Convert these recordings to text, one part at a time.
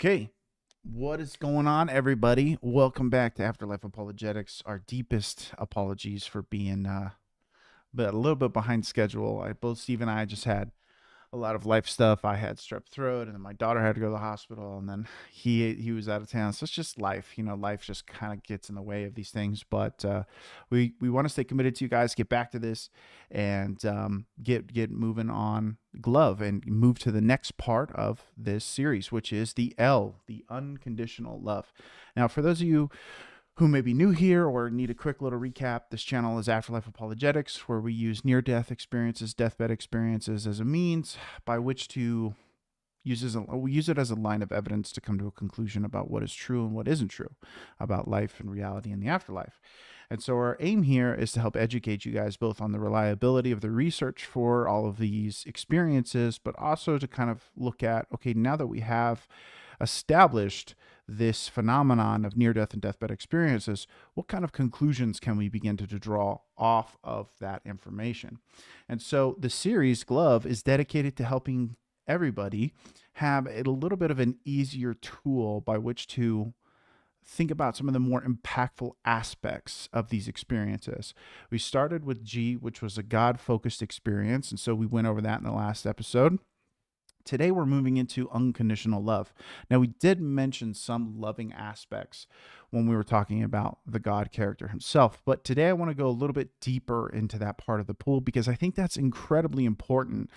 Okay, what is going on, everybody? Welcome back to Afterlife Apologetics. Our deepest apologies for being but a little bit behind schedule. Both Steve and I just had a lot of life stuff. I had strep throat, and then my daughter had to go to the hospital, and then he was out of town. So it's just life, life just kind of gets in the way of these things. But we want to stay committed to you guys, get back to this, and get moving on glove and move to the next part of this series, which is the L, the unconditional love. Now, for those of you who may be new here or need a quick little recap, this channel is Afterlife Apologetics, where we use near-death experiences, deathbed experiences as a means by which to we use it as a line of evidence to come to a conclusion about what is true and what isn't true about life and reality and the afterlife. And so our aim here is to help educate you guys both on the reliability of the research for all of these experiences, but also to kind of look at, okay, now that we have established this phenomenon of near-death and deathbed experiences, what kind of conclusions can we begin to draw off of that information? And so the series Glove is dedicated to helping everybody have a little bit of an easier tool by which to think about some of the more impactful aspects of these experiences. We started with G, which was a God-focused experience, and so we went over that in the last episode. Today, we're moving into unconditional love. Now, we did mention some loving aspects when we were talking about the God character himself, but today I want to go a little bit deeper into that part of the pool because I think that's incredibly important,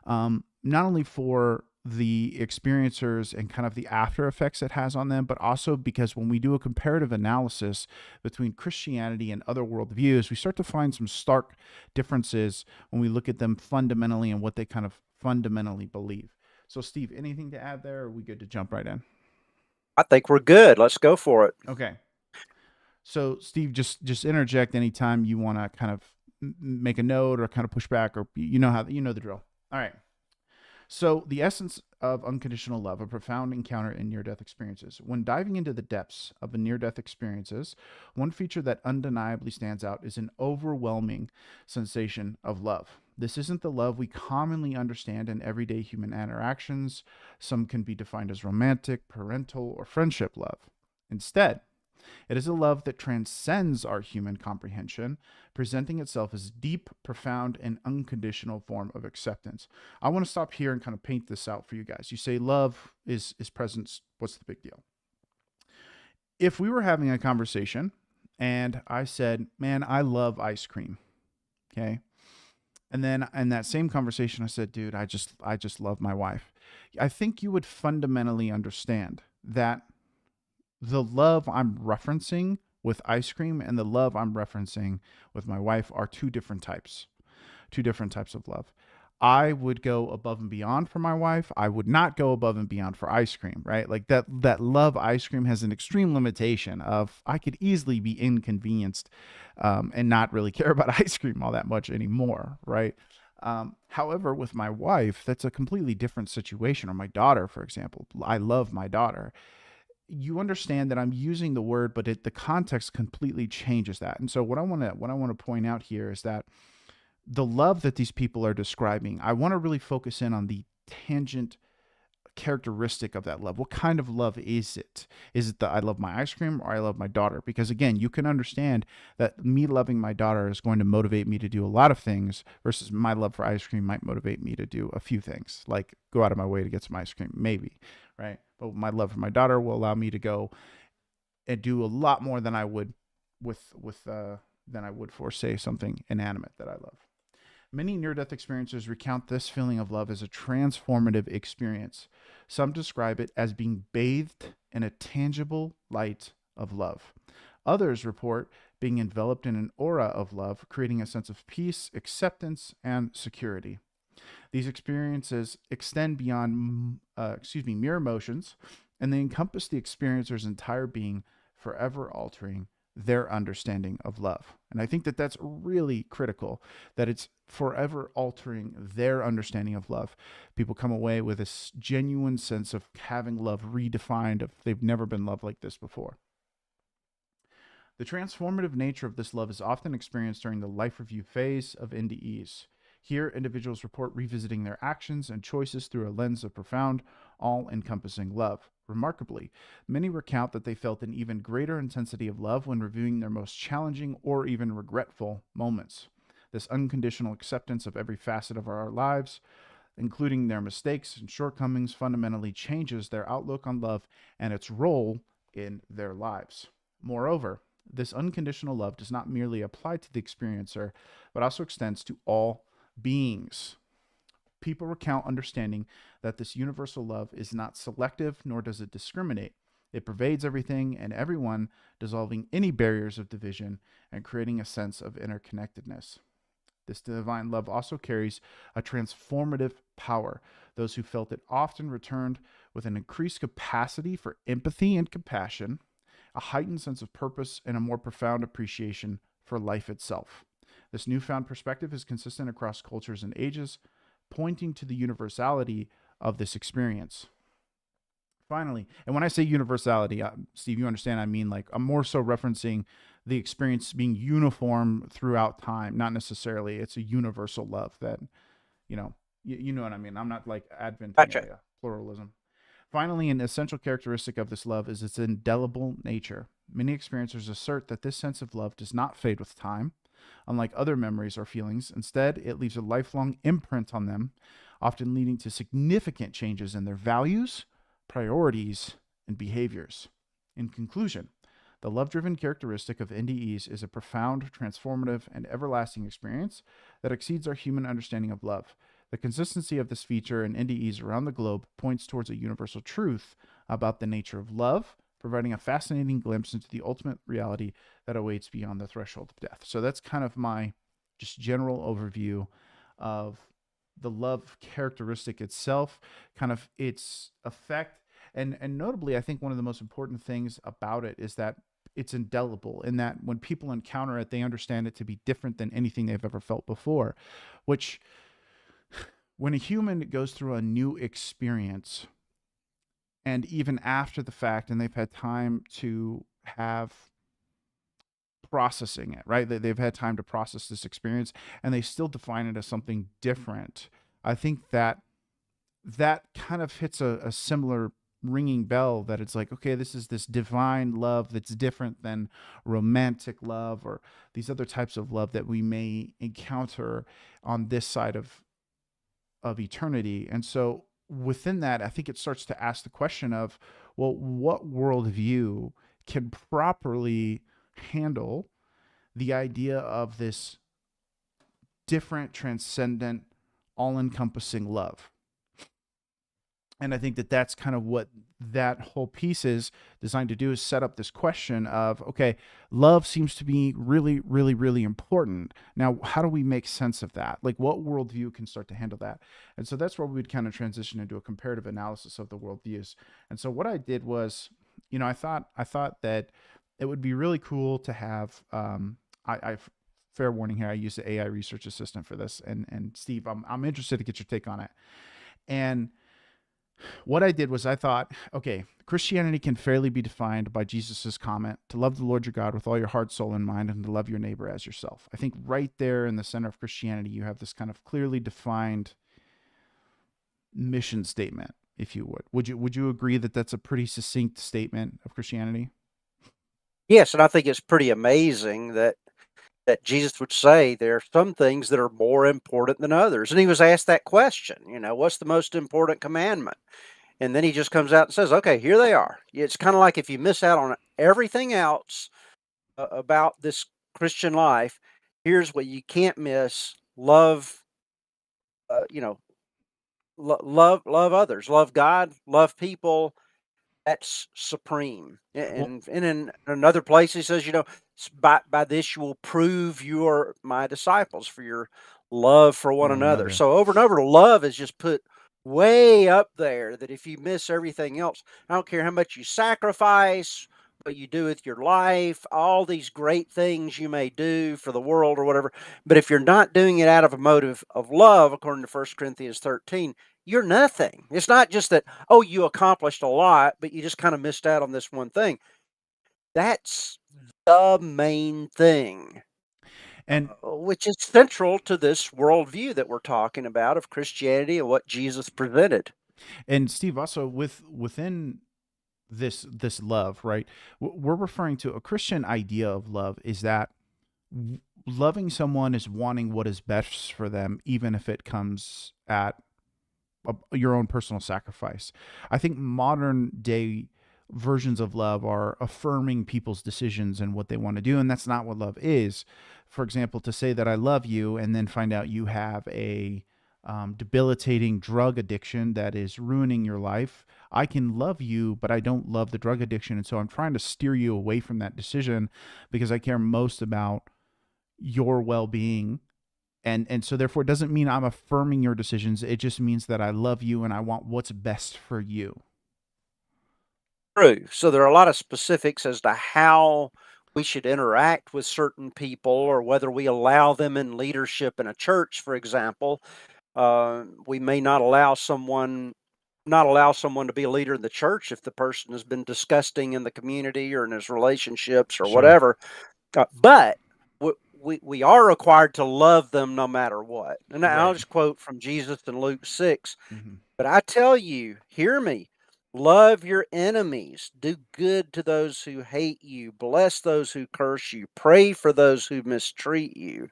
not only for the experiencers and kind of the after effects it has on them, but also because when we do a comparative analysis between Christianity and other worldviews, we start to find some stark differences when we look at them fundamentally and what they kind of fundamentally believe. So, Steve, anything to add there, or are we good to jump right in? I think we're good. Let's go for it. Okay. So, Steve, just interject anytime you want to kind of make a note or kind of push back, or you know the drill. All right. So, the essence of unconditional love, a profound encounter in near-death experiences. When diving into the depths of the near-death experiences, one feature that undeniably stands out is an overwhelming sensation of love. This isn't the love we commonly understand in everyday human interactions. Some can be defined as romantic, parental, or friendship love. Instead, it is a love that transcends our human comprehension, presenting itself as deep, profound, and unconditional form of acceptance. I want to stop here and kind of paint this out for you guys. You say love is presence. What's the big deal? If we were having a conversation and I said, "Man, I love ice cream," okay, and then in that same conversation I said, "Dude, I just love my wife," I think you would fundamentally understand that the love I'm referencing with ice cream and the love I'm referencing with my wife are two different types of love. I would go above and beyond for my wife. I would not go above and beyond for ice cream, right? Like that love ice cream has an extreme limitation of I could easily be inconvenienced and not really care about ice cream all that much anymore, right? However, with my wife, that's a completely different situation. Or my daughter, for example, I love my daughter. You understand that I'm using the word, but the context completely changes that. And so what I want to point out here is that the love that these people are describing, I want to really focus in on the tangent characteristic of that love. What kind of love is it? Is it that I love my ice cream or I love my daughter? Because again, you can understand that me loving my daughter is going to motivate me to do a lot of things versus my love for ice cream might motivate me to do a few things, like go out of my way to get some ice cream, maybe, right? But my love for my daughter will allow me to go and do a lot more than I would than I would for, say, something inanimate that I love. Many near-death experiences recount this feeling of love as a transformative experience. Some describe it as being bathed in a tangible light of love. Others report being enveloped in an aura of love, creating a sense of peace, acceptance, and security. These experiences extend beyond, mere emotions, and they encompass the experiencer's entire being, forever altering their understanding of love. And I think that that's really critical, that it's forever altering their understanding of love. People come away with this genuine sense of having love redefined if they've never been loved like this before. The transformative nature of this love is often experienced during the life review phase of NDEs. Here, individuals report revisiting their actions and choices through a lens of profound, all-encompassing love. Remarkably, many recount that they felt an even greater intensity of love when reviewing their most challenging or even regretful moments. This unconditional acceptance of every facet of our lives, including their mistakes and shortcomings, fundamentally changes their outlook on love and its role in their lives. Moreover, this unconditional love does not merely apply to the experiencer, but also extends to all beings. People recount understanding that this universal love is not selective, nor does it discriminate. It pervades everything and everyone, dissolving any barriers of division and creating a sense of interconnectedness. This divine love also carries a transformative power. Those who felt it often returned with an increased capacity for empathy and compassion, a heightened sense of purpose, and a more profound appreciation for life itself. This newfound perspective is consistent across cultures and ages, pointing to the universality of this experience. Finally, and when I say universality, Steve, you understand, I mean, like, I'm more so referencing the experience being uniform throughout time, not necessarily it's a universal love that, you know what I mean. I'm not like adventing Gotcha. a pluralism. Finally, an essential characteristic of this love is its indelible nature. Many experiencers assert that this sense of love does not fade with time, unlike other memories or feelings. Instead, it leaves a lifelong imprint on them, often leading to significant changes in their values, priorities, and behaviors. In conclusion, the love-driven characteristic of NDEs is a profound, transformative, and everlasting experience that exceeds our human understanding of love. The consistency of this feature in NDEs around the globe points towards a universal truth about the nature of love, providing a fascinating glimpse into the ultimate reality that awaits beyond the threshold of death. So that's kind of my just general overview of the love characteristic itself, kind of its effect. And notably, I think one of the most important things about it is that it's indelible, in that when people encounter it, they understand it to be different than anything they've ever felt before, which when a human goes through a new experience, and even after the fact, and they've had time to have processing it, right? They've had time to process this experience, and they still define it as something different. I think that kind of hits a similar ringing bell, that it's like, okay, this is this divine love that's different than romantic love or these other types of love that we may encounter on this side of eternity. And so within that, I think it starts to ask the question of, well, what worldview can properly handle the idea of this different, transcendent, all-encompassing love? And I think that that's kind of what that whole piece is designed to do, is set up this question of, okay, love seems to be really, really, really important. Now, how do we make sense of that? Like, what worldview can start to handle that? And so that's where we would kind of transition into a comparative analysis of the worldviews. And so what I did was, I thought that it would be really cool to have, fair warning here, I use the AI research assistant for this. And Steve, I'm interested to get your take on it. And what I did was, I thought, okay, Christianity can fairly be defined by Jesus's comment to love the Lord your God with all your heart, soul, and mind, and to love your neighbor as yourself. I think right there in the center of Christianity, you have this kind of clearly defined mission statement, if you would. Would you agree that that's a pretty succinct statement of Christianity? Yes, and I think it's pretty amazing that Jesus would say there are some things that are more important than others. And he was asked that question, what's the most important commandment? And then he just comes out and says, okay, here they are. It's kind of like, if you miss out on everything else about this Christian life, here's what you can't miss: love, uh, you know, love others, love God, love people. That's supreme. Well, And in another place, he says, by this you will prove you are my disciples, for your love for for one one another. another. So over and over, love is just put way up there, that if you miss everything else, I don't care how much you sacrifice, what you do with your life, all these great things you may do for the world or whatever. But if you're not doing it out of a motive of love, according to 1 Corinthians 13, you're nothing. It's not just that, oh, you accomplished a lot, but you just kind of missed out on this one thing. That's the main thing, And which is central to this worldview that we're talking about of Christianity and what Jesus presented. and Steve, also within this love, right? We're referring to a Christian idea of love is that loving someone is wanting what is best for them, even if it comes at your own personal sacrifice. I think modern day versions of love are affirming people's decisions and what they want to do, and that's not what love is. For example, to say that I love you and then find out you have a debilitating drug addiction that is ruining your life. I can love you, but I don't love the drug addiction. And so I'm trying to steer you away from that decision because I care most about your well being. And so therefore it doesn't mean I'm affirming your decisions. It just means that I love you and I want what's best for you. True. So there are a lot of specifics as to how we should interact with certain people, or whether we allow them in leadership in a church, for example. We may not allow someone to be a leader in the church if the person has been disgusting in the community or in his relationships or Sure. whatever. But we are required to love them no matter what. And I'll Right. just quote from Jesus in Luke 6. Mm-hmm. But I tell you, hear me, love your enemies, do good to those who hate you, bless those who curse you, pray for those who mistreat you.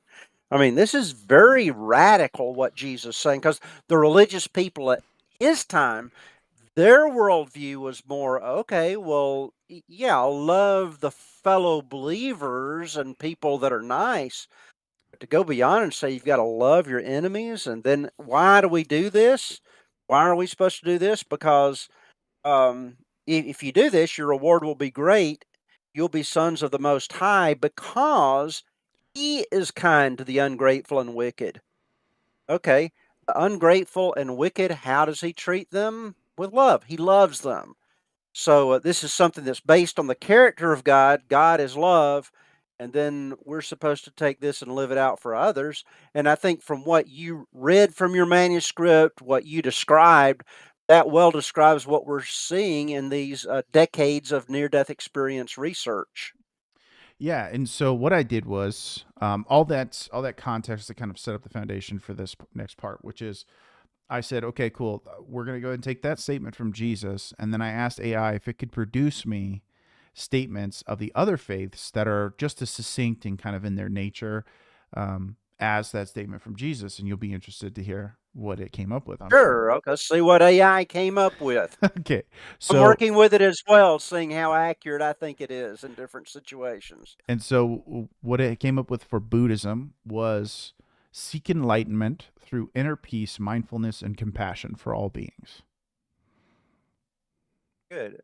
I mean, this is very radical what Jesus is saying, because the religious people at his time, their worldview was more, okay, well, yeah, I'll love the fellow believers and people that are nice. But to go beyond and say you've got to love your enemies, and then why do we do this? Why are we supposed to do this? Because if you do this, your reward will be great. You'll be sons of the Most High, because he is kind to the ungrateful and wicked. Okay, the ungrateful and wicked, how does he treat them? With love. He loves them. So this is something that's based on the character of God. God is love. And then we're supposed to take this and live it out for others. And I think from what you read from your manuscript, what you described, that well describes what we're seeing in these decades of near death experience research. Yeah, and so what I did was all that context to kind of set up the foundation for this next part, which is I said, okay, cool. We're gonna go ahead and take that statement from Jesus, and then I asked AI if it could produce me statements of the other faiths that are just as succinct and kind of in their nature as that statement from Jesus, and you'll be interested to hear what it came up with, I'm sure. Sure. Okay, let's see what AI came up with. Okay, I'm so working with it as well, seeing how accurate I think it is in different situations. what it came up with for Buddhism was seek enlightenment through inner peace, mindfulness, and compassion for all beings. Good.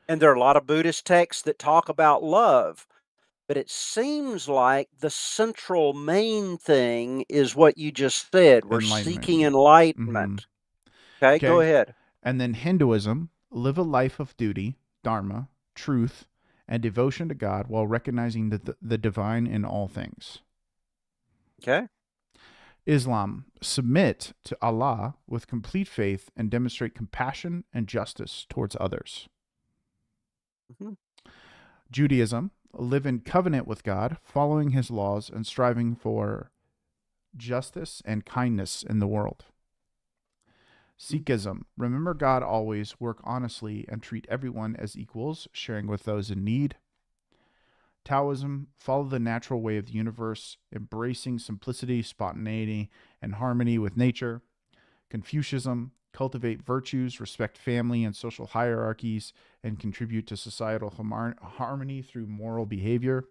And there are a lot of Buddhist texts that talk about love, but it seems like the central main thing is what you just said. We're seeking Enlightenment. Mm-hmm. enlightenment. Okay, go Okay. ahead. And then Hinduism, live a life of duty, dharma, truth, and devotion to God while recognizing the divine in all things. Okay. Islam, submit to Allah with complete faith and demonstrate compassion and justice towards others. Mhm. Judaism, live in covenant with God, following his laws and striving for justice and kindness in the world. Sikhism, remember God always, work honestly, and treat everyone as equals, sharing with those in need. Taoism, follow the natural way of the universe, embracing simplicity, spontaneity, and harmony with nature. Confucianism, cultivate virtues, respect family and social hierarchies, and contribute to societal harmony through moral behavior.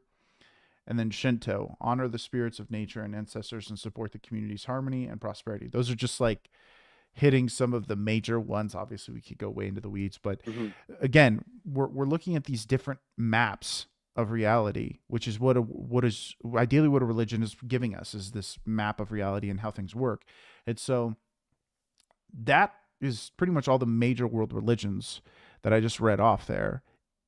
And then Shinto, honor the spirits of nature and ancestors and support the community's harmony and prosperity. Those are just like hitting some of the major ones. Obviously, we could go way into the weeds, but Mhm. again, we're looking at these different maps of reality, which is what is ideally what a religion is giving us, is this map of reality and how things work. And so that is pretty much all the major world religions that I just read off there.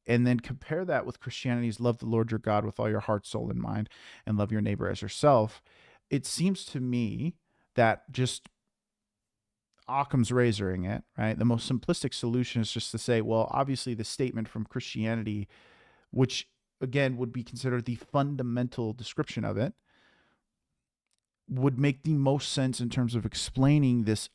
And then compare that with Christianity's love the Lord your God with all your heart, soul, and mind, and love your neighbor as yourself. It seems to me that just Occam's razoring it, right? The most simplistic solution is just to say, well, obviously the statement from Christianity, which again would be considered the fundamental description of it, would make the most sense in terms of explaining this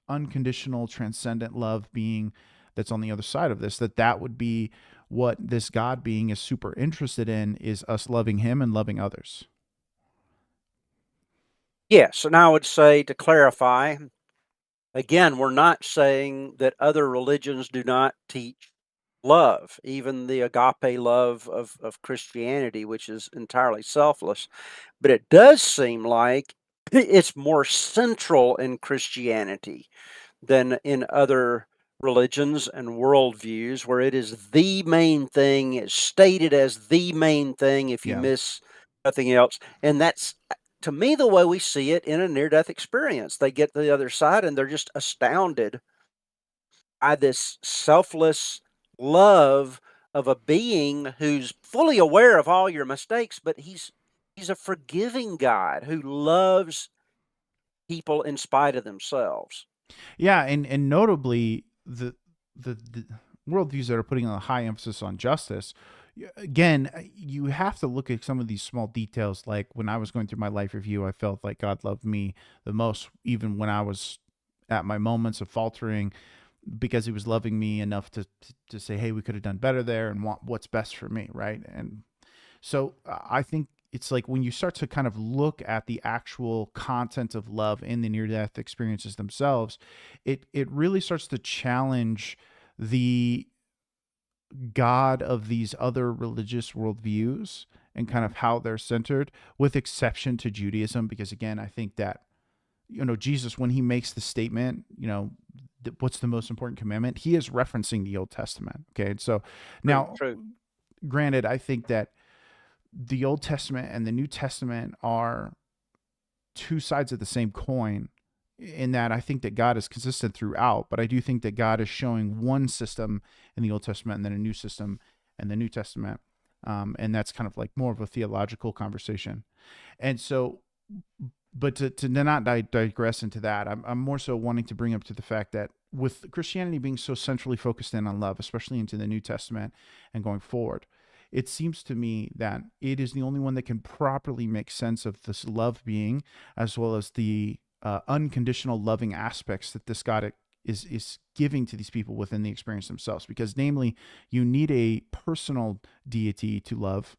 unconditional transcendent love being that's on the other side of this, that would be what this God being is super interested in, is us loving him and loving others. Yes, and I would say, to clarify, again, we're not saying that other religions do not teach love, even the agape love of Christianity, which is entirely selfless. But it does seem like it's more central in Christianity than in other religions and worldviews, where it is the main thing, it's stated as the main thing if you Yeah. miss nothing else. And that's, to me, the way we see it in a near death experience. They get to the other side and they're just astounded by this selfless love of a being who's fully aware of all your mistakes, but he's a forgiving God who loves people in spite of themselves. Yeah, and notably the worldviews that are putting a high emphasis on justice. Again, you have to look at some of these small details. Like when I was going through my life review, I felt like God loved me the most, even when I was at my moments of faltering, because he was loving me enough to say, hey, we could have done better there, and want what's best for me, right? And so I think it's like when you start to kind of look at the actual content of love in the near death experiences themselves, it really starts to challenge the God of these other religious worldviews and kind of how they're centered, with exception to Judaism. Because again, I think that, Jesus, when he makes the statement, what's the most important commandment, he is referencing the Old Testament. Okay. And so True, now, true. granted, I think that the Old Testament and the New Testament are two sides of the same coin, in that I think that God is consistent throughout, but I do think that God is showing one system in the Old Testament and then a new system in the New Testament. And that's kind of like more of a theological conversation. And so, but to not digress into that, I'm more so wanting to bring up to the fact that with Christianity being so centrally focused in on love, especially into the New Testament and going forward, it seems to me that it is the only one that can properly make sense of this love being, as well as the unconditional loving aspects that this God is giving to these people within the experience themselves. Because namely, you need a personal deity to love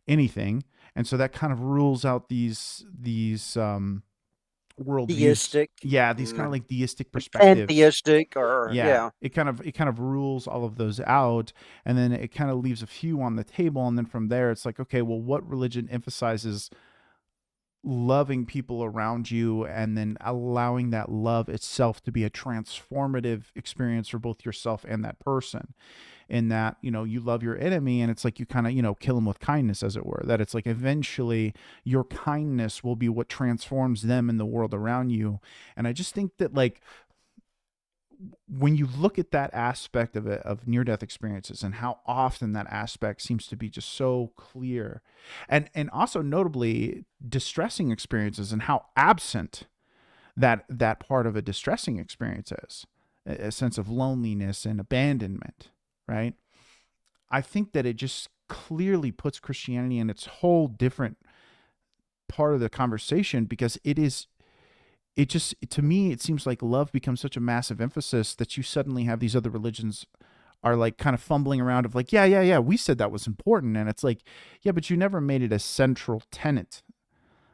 anything, and so that kind of rules out these worldviews. Theistic, Yeah, these kind of like deistic perspectives. pantheistic, or Yeah, yeah. it kind of rules all of those out, and then it kind of leaves a few on the table, and then from there it's like, okay, well, what religion emphasizes loving people around you and then allowing that love itself to be a transformative experience for both yourself and that person? In that, you love your enemy, and it's like you kind of, kill them with kindness, as it were. That it's like eventually your kindness will be what transforms them in the world around you. And I just think that, like, when you look at that aspect of it, of near death experiences, and how often that aspect seems to be just so clear, and also notably distressing experiences, and how absent that part of a distressing experience is, a sense of loneliness and abandonment, right? I think that it just clearly puts Christianity in its whole different part of the conversation, because it just, to me, it seems like love becomes such a massive emphasis that you suddenly have these other religions are like kind of fumbling around of like, yeah, we said that was important. And it's like, yeah, but you never made it a central tenet,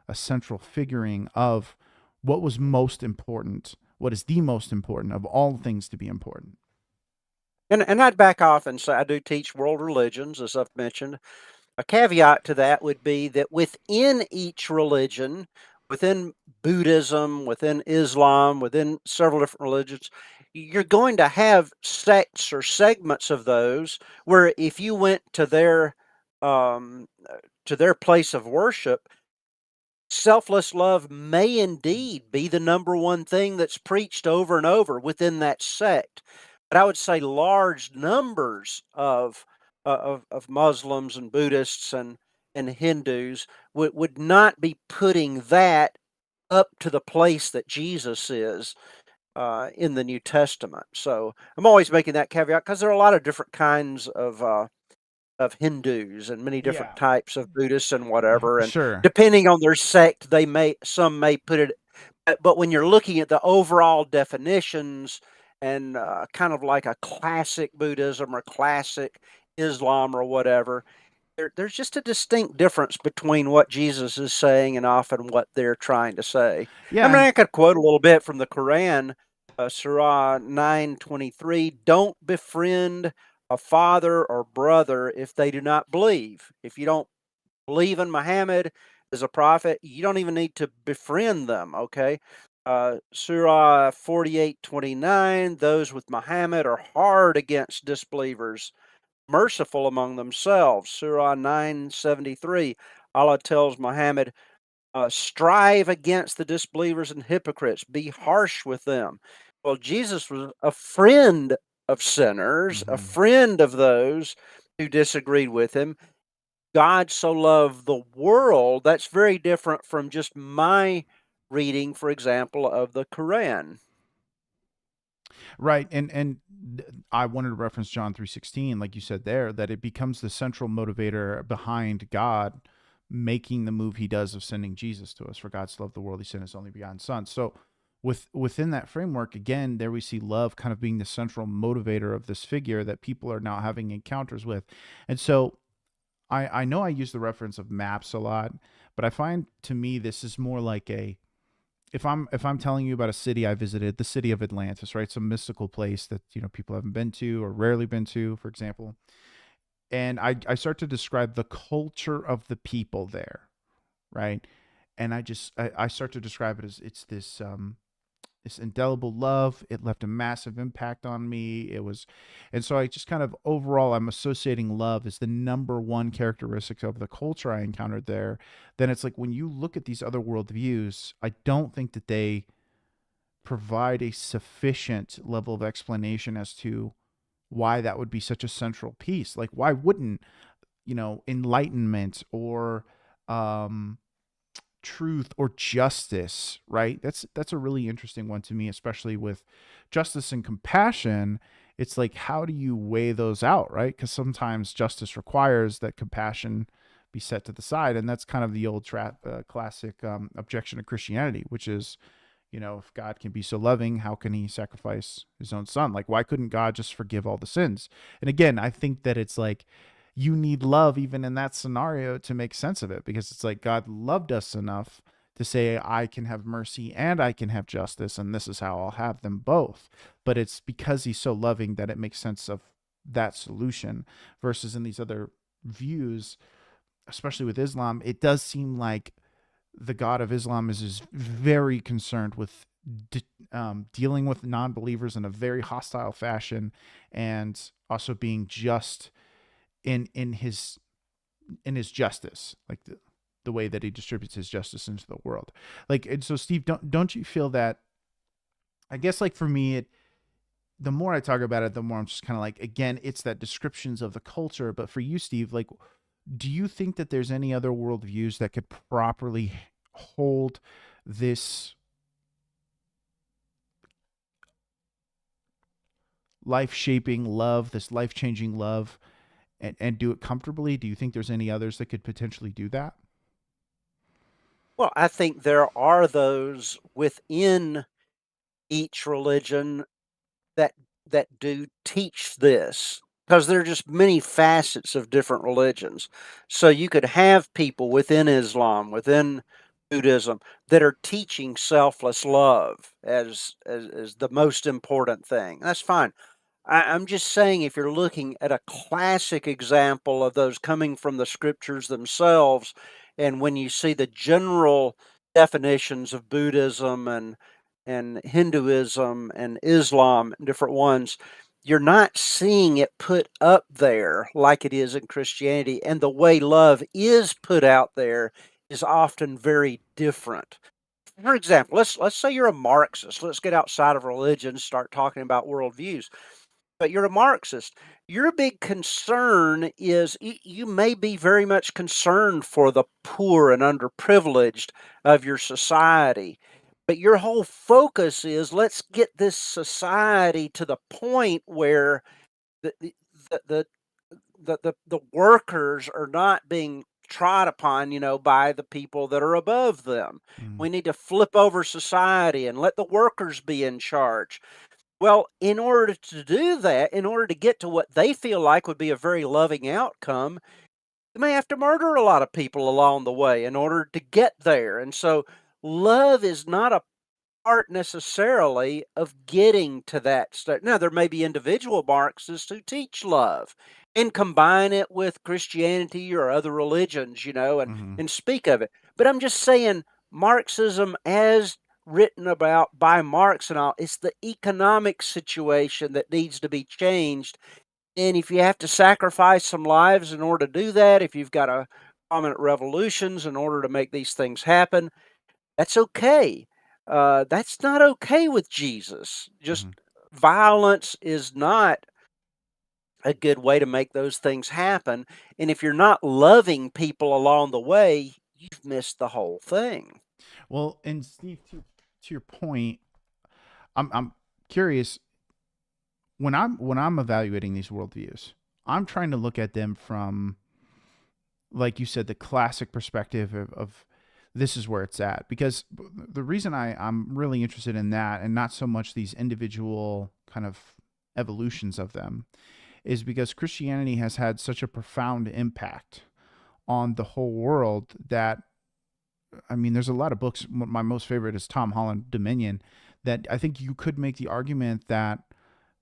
a central figuring of what was most important, what is the most important of all things to be important. And I'd back off and say I do teach world religions, as I've mentioned. A caveat to that would be that within each religion, within Buddhism, within Islam, within several different religions, you're going to have sects or segments of those where if you went um, to their place of worship, selfless love may indeed be the number one thing that's preached over and over within that sect. But I would say large numbers of Muslims and Buddhists and Hindus would not be putting that up to the place that Jesus is in the New Testament. So I'm always making that caveat because there are a lot of different kinds of Hindus and many different Yeah, types of Buddhists and whatever, and sure. depending on their sect, some may put it. But when you're looking at the overall definitions and kind of like a classic Buddhism or classic Islam or whatever, there's just a distinct difference between what Jesus is saying and often what they're trying to say. I Yeah, mean, and I could quote a little bit from the Quran, Surah 9:23. Don't befriend a father or brother if they do not believe. If you don't believe in Muhammad as a prophet, you don't even need to befriend them, okay? Surah 48:29, those with Muhammad are hard against disbelievers, merciful among themselves. Surah 9:73, Allah tells Muhammad, strive against the disbelievers and hypocrites, be harsh with them. Well, Jesus was a friend of sinners, a mhm. friend of those who disagreed with him. God so loved the world, that's very different from just my reading, for example, of the Quran. Right, and I wanted to reference John 3:16, like you said there, that it becomes the central motivator behind God making the move he does of sending Jesus to us. For God so loved the world, he sent his only begotten son. So within that framework, again, there we see love kind of being the central motivator of this figure that people are now having encounters with. And so I know I use the reference of maps a lot, but I find to me this is more like a, if I'm telling you about a city I visited, the city of Atlantis, right? Some mystical place that, people haven't been to or rarely been to, for example. And I start to describe the culture of the people there, right? And I start to describe it as it's this indelible love. It left a massive impact on me. And so I just kind of overall, I'm associating love as the number one characteristic of the culture I encountered there. Then it's like when you look at these other worldviews, I don't think that they provide a sufficient level of explanation as to why that would be such a central piece. Like, why wouldn't, enlightenment or, um, truth or justice, right? That's a really interesting one to me, especially with justice and compassion. It's like, how do you weigh those out, right? Because sometimes justice requires that compassion be set to the side, and that's kind of the old classic objection to Christianity, which is, if God can be so loving, how can he sacrifice his own son? Like, why couldn't God just forgive all the sins? And again, I think that it's like you need love even in that scenario to make sense of it, because it's like God loved us enough to say, I can have mercy and I can have justice, and this is how I'll have them both. But it's because he's so loving that it makes sense of that solution, versus in these other views, especially with Islam, it does seem like the God of Islam is very concerned with dealing with non-believers in a very hostile fashion, and also being just in his justice, like the way that he distributes his justice into the world. Like, and so Steve, don't you feel that? I guess, like, for me, the more I talk about it, the more I'm just kind of like, again, it's that descriptions of the culture. But for you, Steve, like, do you think that there's any other worldviews that could properly hold this life shaping love, this life changing love, and do it comfortably? Do you think there's any others that could potentially do that? Well, I think there are those within each religion that do teach this, because there are just many facets of different religions. So you could have people within Islam, within Buddhism, that are teaching selfless love as the most important thing. That's fine. I'm just saying, if you're looking at a classic example of those coming from the scriptures themselves, and when you see the general definitions of Buddhism and Hinduism and Islam, different ones, you're not seeing it put up there like it is in Christianity. And the way love is put out there is often very different. For example, let's say you're a Marxist. Let's get outside of religion, start talking about worldviews. But you're a Marxist. Your big concern is you may be very much concerned for the poor and underprivileged of your society. But your whole focus is, let's get this society to the point where the the the the, the workers are not being trod upon, by the people that are above them. Mm. We need to flip over society and let the workers be in charge. Well, in order to do that, in order to get to what they feel like would be a very loving outcome, you may have to murder a lot of people along the way in order to get there. And so love is not a part necessarily of getting to that state. Now, there may be individual Marxists who teach love and combine it with Christianity or other religions, Hmm. and speak of it. But I'm just saying, Marxism, as written about by Marx and all, it's the economic situation that needs to be changed. And if you have to sacrifice some lives in order to do that, if you've got to prominent revolutions in order to make these things happen, that's okay. That's not okay with Jesus. Just Hmm. violence is not a good way to make those things happen. And if you're not loving people along the way, you've missed the whole thing. Well, and Steve, to your point, I'm curious when I'm evaluating these worldviews, I'm trying to look at them from, like you said, the classic perspective of this is where it's at. Because the reason I'm really interested in that and not so much these individual kind of evolutions of them is because Christianity has had such a profound impact on the whole world that, I mean, there's a lot of books. My most favorite is Tom Holland Dominion, that I think you could make the argument that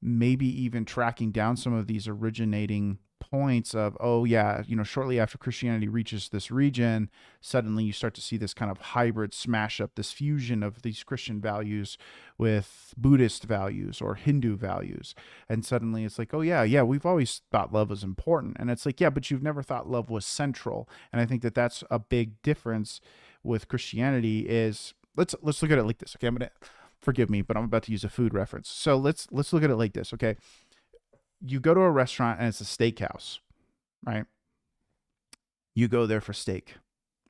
maybe even tracking down some of these originating points of, oh yeah, shortly after Christianity reaches this region, suddenly you start to see this kind of hybrid smash up, this fusion of these Christian values with Buddhist values or Hindu values. And suddenly it's like, oh yeah, we've always thought love was important. And it's like, yeah, but you've never thought love was central. And I think that that's a big difference with Christianity is, let's look at it like this. Okay, I'm gonna, forgive me, but I'm about to use a food reference. So let's look at it like this. Okay, you go to a restaurant and it's a steakhouse, right? You go there for steak,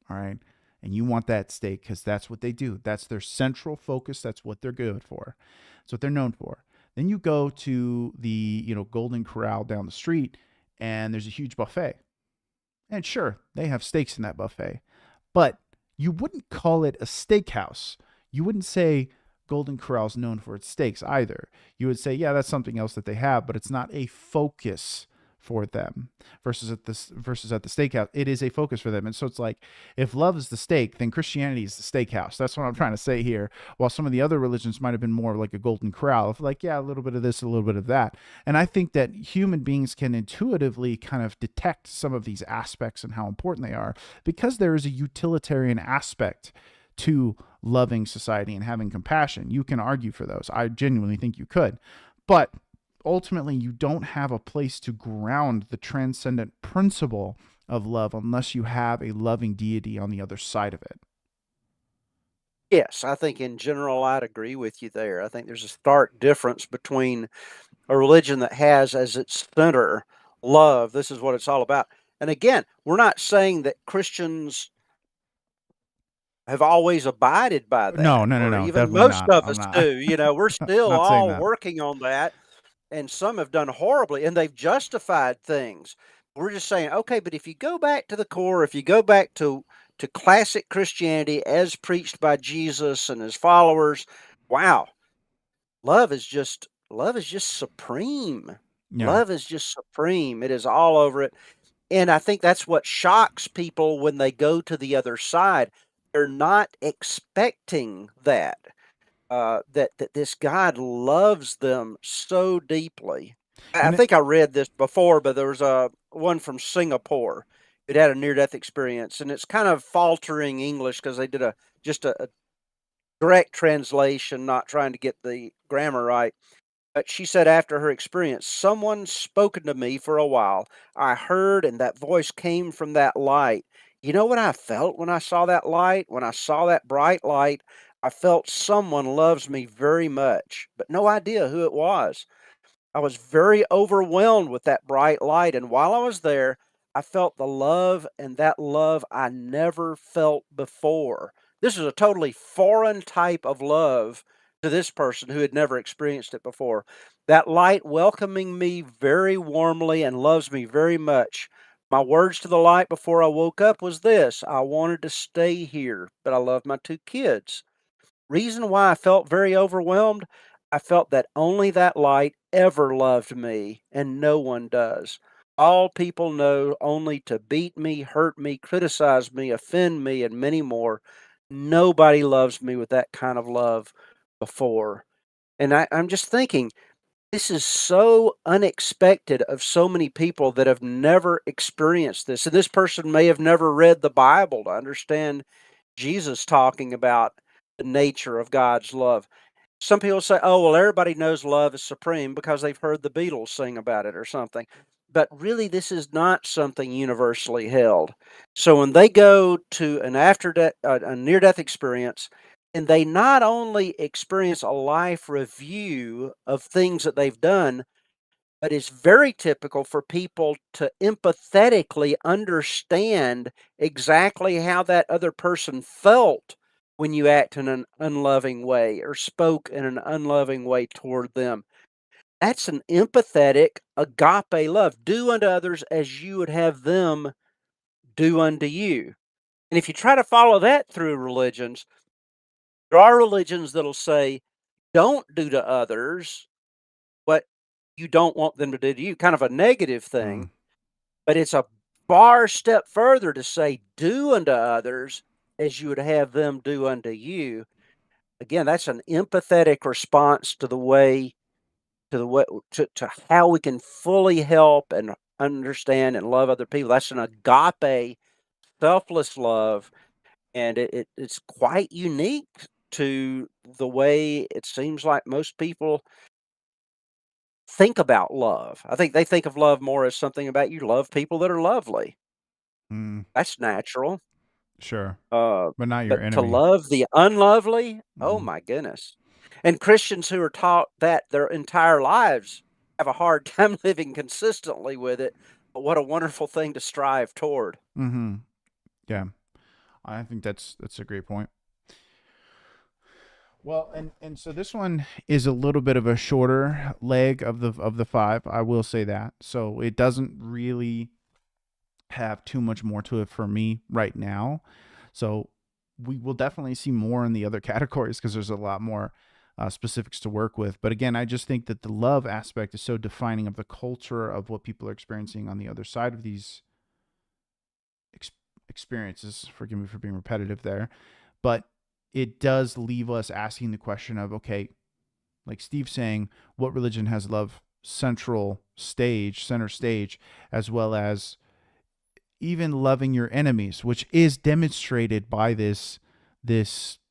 all right, and you want that steak because that's what they do. That's their central focus. That's what they're good for. That's what they're known for. Then you go to the Golden Corral down the street, and there's a huge buffet. And sure, they have steaks in that buffet, but you wouldn't call it a steakhouse. You wouldn't say Golden Corral's known for its steaks either. You would say, yeah, that's something else that they have, but it's not a focus for them. Versus at the steakhouse, it is a focus for them. And so it's like, if love is the steak, then Christianity is the steakhouse. That's what I'm trying to say here. While some of the other religions might have been more like a Golden Corral, of like, yeah, a little bit of this, a little bit of that. And I think that human beings can intuitively kind of detect some of these aspects and how important they are because there is a utilitarian aspect to loving society and having compassion. You can argue for those. I genuinely think you could. But ultimately, you don't have a place to ground the transcendent principle of love unless you have a loving deity on the other side of it. Yes, I think in general I'd agree with you there. I think there's a stark difference between a religion that has as its center love. This is what it's all about. And again, we're not saying that Christians have always abided by No, that, no, no, or no, even definitely most not. of I'm us not. do. We're still Not saying all that. working on that, and some have done horribly, and they've justified things. We're just saying, okay, but if you go back to the core, if you go back to classic Christianity as preached by Jesus and his followers, wow, love is just supreme. Yeah. Love is just supreme. It is all over it. And I think that's what shocks people when they go to the other side. They're not expecting that this God loves them so deeply. I And it, think I read this before, but there was a one from Singapore who'd had a near-death experience, and it's kind of faltering English because they did a direct translation, not trying to get the grammar right. But she said after her experience, someone spoken to me for a while. I heard, and that voice came from that light. You know what I felt when I saw that light? When I saw that bright light, I felt someone loves me very much, but no idea who it was. I was very overwhelmed with that bright light, and while I was there, I felt the love, and that love I never felt before. This is a totally foreign type of love to this person who had never experienced it before. That light welcoming me very warmly and loves me very much. My words to the light before I woke up was this: I wanted to stay here, but I love my two kids. Reason why I felt very overwhelmed? I felt that only that light ever loved me, and no one does. All people know only to beat me, hurt me, criticize me, offend me, and many more. Nobody loves me with that kind of love before. And I'm just thinking, this is so unexpected of so many people that have never experienced this. And this person may have never read the Bible to understand Jesus talking about the nature of God's love. Some people say, "Oh, well, everybody knows love is supreme because they've heard the Beatles sing about it or something." But really, this is not something universally held. So when they go to an after death, a near death experience, and they not only experience a life review of things that they've done, but it's very typical for people to empathetically understand exactly how that other person felt when you act in an unloving way or spoke in an unloving way toward them. That's an empathetic agape love. Do unto others as you would have them do unto you. And if you try to follow that through religions, there are religions that'll say, don't do to others what you don't want them to do to you, kind of a negative Mm. thing. But it's a far step further to say, "Do unto others as you would have them do unto you." Again, that's an empathetic response to the way to how we can fully help and understand and love other people. That's an agape, selfless love, and it's quite unique to the way it seems like most people think about love. I think they think of love more as something about you love people that are lovely. Mm. That's natural. Sure. Uh, But not your but to enemy. love the unlovely, oh Mm. my goodness. And Christians who are taught that their entire lives have a hard time living consistently with it. But what a wonderful thing to strive toward. Mm-hmm. Yeah. I think that's a great point. Well, and so this one is a little bit of a shorter leg of the five. I will say that. So it doesn't really have too much more to it for me right now. So we will definitely see more in the other categories because there's a lot more specifics to work with. But again, I just think that the love aspect is so defining of the culture of what people are experiencing on the other side of these ex- experiences. Forgive me for being repetitive there, but it does leave us asking the question of, okay, like Steve saying, what religion has love center stage, as well as even loving your enemies, which is demonstrated by this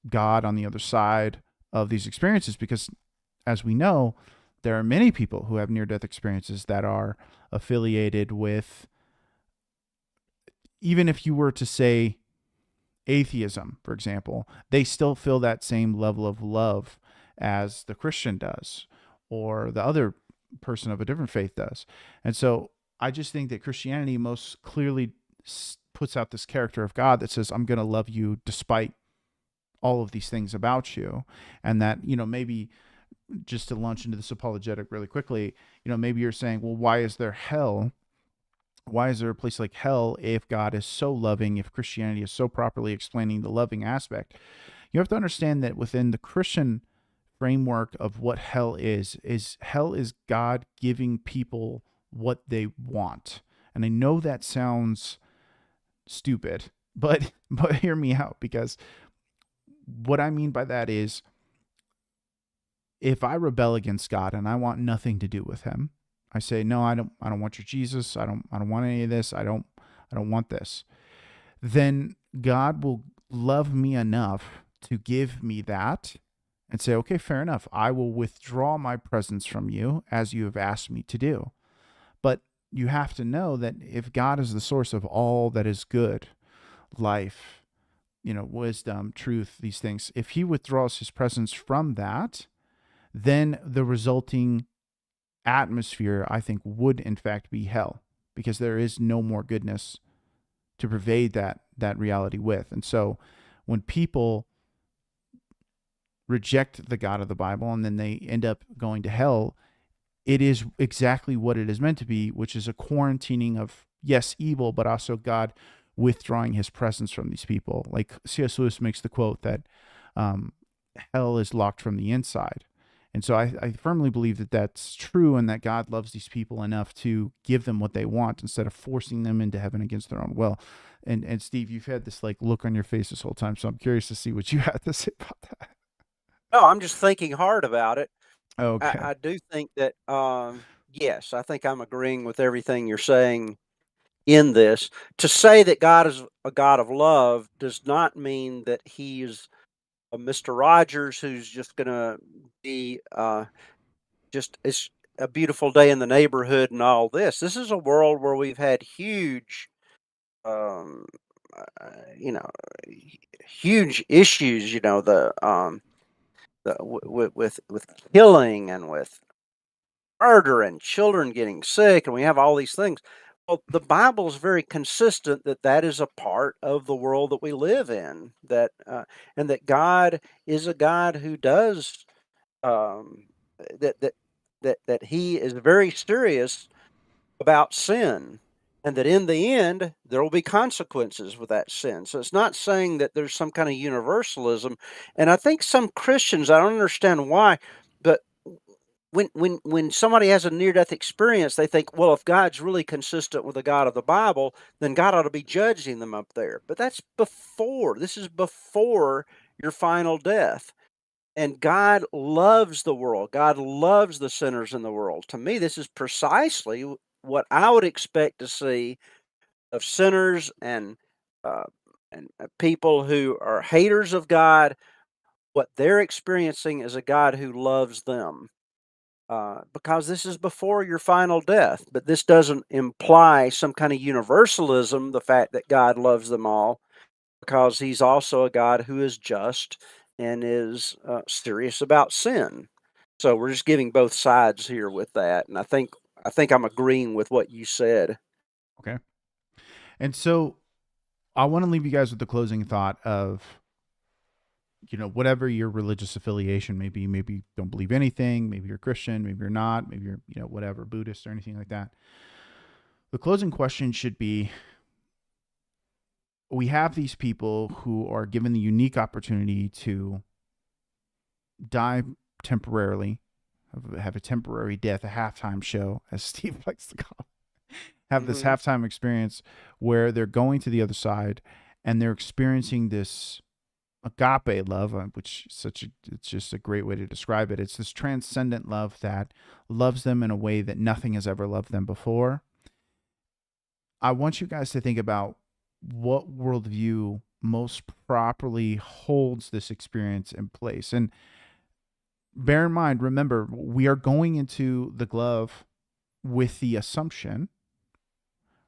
God on the other side of these experiences. Because as we know, there are many people who have near death experiences that are affiliated with, even if you were to say atheism, for example, they still feel that same level of love as the Christian does or the other person of a different faith does. And so I just think that Christianity most clearly puts out this character of God that says, I'm going to love you despite all of these things about you. And that, maybe just to launch into this apologetic really quickly, maybe you're saying, well, why is there hell? Why is there a place like hell if God is so loving, if Christianity is so properly explaining the loving aspect? You have to understand that within the Christian framework of what hell is hell is God giving people what they want. And I know that sounds stupid, but hear me out, because what I mean by that is, if I rebel against God and I want nothing to do with him, I say, no, I don't want your Jesus. I don't want any of this. I don't want this. Then God will love me enough to give me that and say, okay, fair enough. I will withdraw my presence from you as you have asked me to do. But you have to know that if God is the source of all that is good, life, wisdom, truth, these things, if he withdraws his presence from that, then the resulting atmosphere, I think, would in fact be hell, because there is no more goodness to pervade that reality with. And so when people reject the God of the Bible and then they end up going to hell, it is exactly what it is meant to be, which is a quarantining of, yes, evil, but also God withdrawing his presence from these people. Like C.S. Lewis makes the quote that hell is locked from the inside. And so I firmly believe that that's true, and that God loves these people enough to give them what they want instead of forcing them into heaven against their own will. And Steve, you've had this like look on your face this whole time, so I'm curious to see what you had to say about that. No, I'm just thinking hard about it. Okay. I do think that, yes, I think I'm agreeing with everything you're saying in this. To say that God is a God of love does not mean that He is a Mr. Rogers who's just going to be just it's a beautiful day in the neighborhood and all this. This is a world where we've had huge, um, you know, huge issues. With killing and with murder and children getting sick, and we have all these things. Well, the Bible is very consistent that that is a part of the world that we live in. And that God is a God who does um, that that that He is very serious about sin, and that in the end there will be consequences with that sin. So it's not saying that there's some kind of universalism. And I think some Christians, I don't understand why, but when somebody has a near death experience, they think, well, if God's really consistent with the God of the Bible, then God ought to be judging them up there. But that's before. This is before your final death. And God loves the world. God loves the sinners in the world. To me, this is precisely what I would expect to see of sinners uh, and people who are haters of God. What they're experiencing is a God who loves them, because this is before your final death. But this doesn't imply some kind of universalism, the fact that God loves them all, because He's also a God who is just and is serious about sin. So we're just giving both sides here with that, and I think I'm agreeing with what you said. Okay. And so I want to leave you guys with the closing thought of, whatever your religious affiliation may be, maybe you don't believe anything, maybe you're Christian, maybe you're not, maybe you're, whatever, Buddhist or anything like that. The closing question should be, we have these people who are given the unique opportunity to die temporarily, have a temporary death, a halftime show, as Steve likes to call it, have this Hmm. halftime experience where they're going to the other side and they're experiencing this agape love, which it's just a great way to describe it. It's this transcendent love that loves them in a way that nothing has ever loved them before. I want you guys to think about what worldview most properly holds this experience in place. And bear in mind, remember, we are going into the glove with the assumption,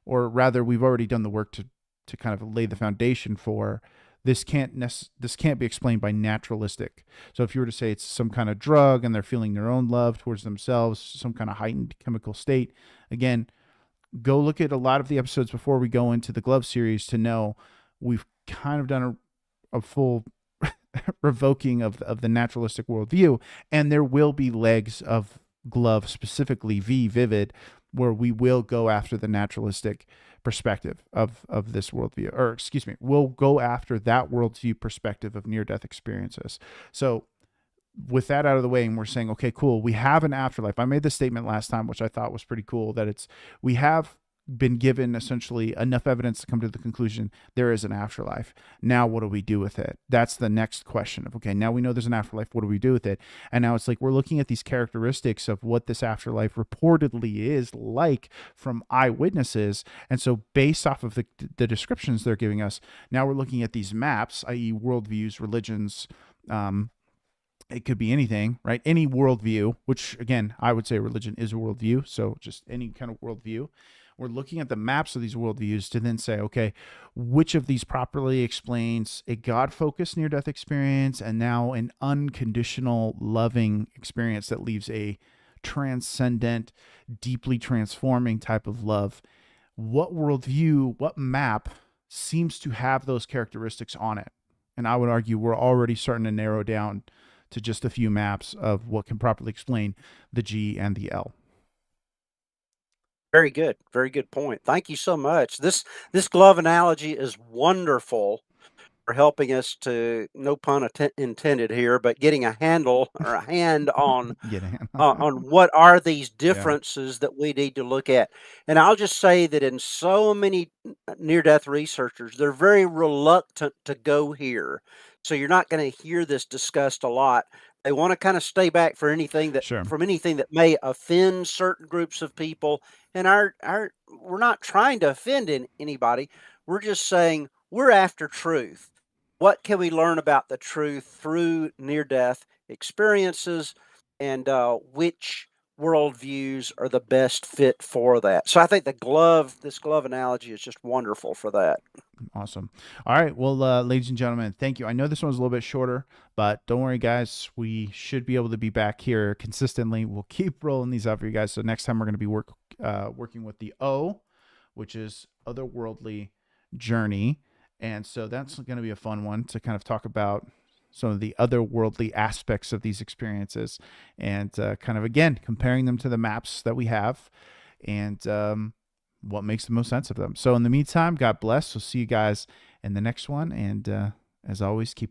or rather, we've already done the work to kind of lay the foundation for this can't be explained by naturalistic. So if you were to say it's some kind of drug and they're feeling their own love towards themselves, some kind of heightened chemical state, again, go look at a lot of the episodes before we go into the glove series to know we've kind of done a full revoking of the naturalistic worldview, and there will be legs of glove, specifically vivid, where we will go after the naturalistic perspective of this worldview, or excuse me, we'll go after that worldview perspective of near-death experiences. So with that out of the way, and we're saying, okay, cool, we have an afterlife. I made this statement last time, which I thought was pretty cool, that we have been given essentially enough evidence to come to the conclusion there is an afterlife. Now, what do we do with it? That's the next question of, okay, now we know there's an afterlife. What do we do with it? And now it's like we're looking at these characteristics of what this afterlife reportedly is like from eyewitnesses. And so based off of the descriptions they're giving us, now we're looking at these maps, i.e. worldviews, religions, it could be anything, right? Any worldview, which again, I would say religion is a worldview. So just any kind of worldview. We're looking at the maps of these worldviews to then say, okay, which of these properly explains a God-focused near-death experience and now an unconditional loving experience that leaves a transcendent, deeply transforming type of love? What worldview, what map seems to have those characteristics on it? And I would argue we're already starting to narrow down to just a few maps of what can properly explain the G and the L. Very good. Very good point. Thank you so much. This glove analogy is wonderful helping us to, no pun intended here, but getting a handle or a hand Get in. on what are these Yeah. differences that we need to look at. And I'll just say that in so many near-death researchers, they're very reluctant to go here. So you're not going to hear this discussed a lot. They want to kind of stay back for anything that Sure. from anything that may offend certain groups of people. And our we're not trying to offend anybody. We're just saying we're after truth. What can we learn about the truth through near-death experiences? And which worldviews are the best fit for that. So I think this glove analogy is just wonderful for that. Awesome. All right. Well, ladies and gentlemen, thank you. I know this one was a little bit shorter, but don't worry, guys. We should be able to be back here consistently. We'll keep rolling these out for you guys. So next time we're going to be working with the O, which is otherworldly journey. And so that's going to be a fun one to kind of talk about some of the otherworldly aspects of these experiences and kind of, again, comparing them to the maps that we have and what makes the most sense of them. So in the meantime, God bless. We'll see you guys in the next one. And as always, keep